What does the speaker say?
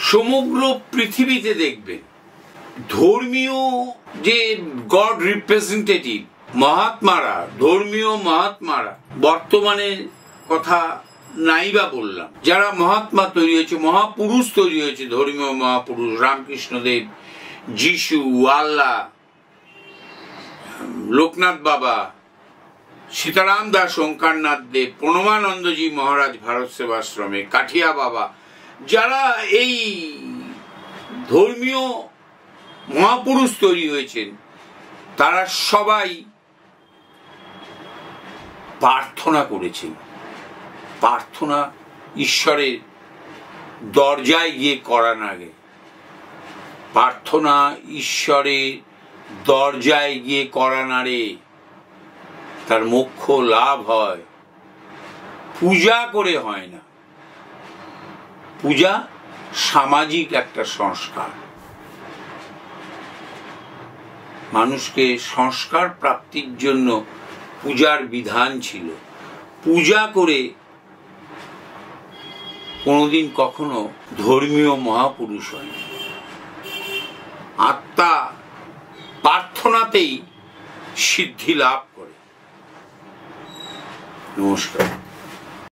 সমগ্র পৃথিবীতে দেখবেন ধর্মীয় যে গড রিপ্রেজেন্টেটিভ মহাত্মারা, ধর্মীয় মহাত্মারা, বর্তমানে কথা নাইবা বললাম, যারা মহাত্মা তৈরি হয়েছে, মহাপুরুষ তৈরি হয়েছে, ধর্মীয় মহাপুরুষ, রামকৃষ্ণদেব, যিশু, আল্লাহ, লোকনাথ বাবা, সীতারাম দাস, ওঙ্কারনাথ দেব, প্রণমানন্দজি মহারাজ ভারত সেবাশ্রমে, কাঠিয়া বাবা, যারা এই ধর্মীয় মহাপুরুষ তৈরি হয়েছেন, তারা সবাই প্রার্থনা করেছেন। প্রার্থনা ঈশ্বরের দরজায় গিয়ে করা লাগে, প্রার্থনা ঈশ্বরের দরজায় গিয়ে করা না রে, তার মোক্ষ লাভ হয়, পূজা করে হয় না। পূজা সামাজিক একটা সংস্কার, মানুষকে সংস্কার প্রাপ্তির জন্য পূজার বিধান ছিল। পূজা করে কোনোদিন কখনো ধর্মীয় মহাপুরুষ হয়নি। আত্মা প্রার্থনাতেই সিদ্ধি লাভ করে। নমস্কার।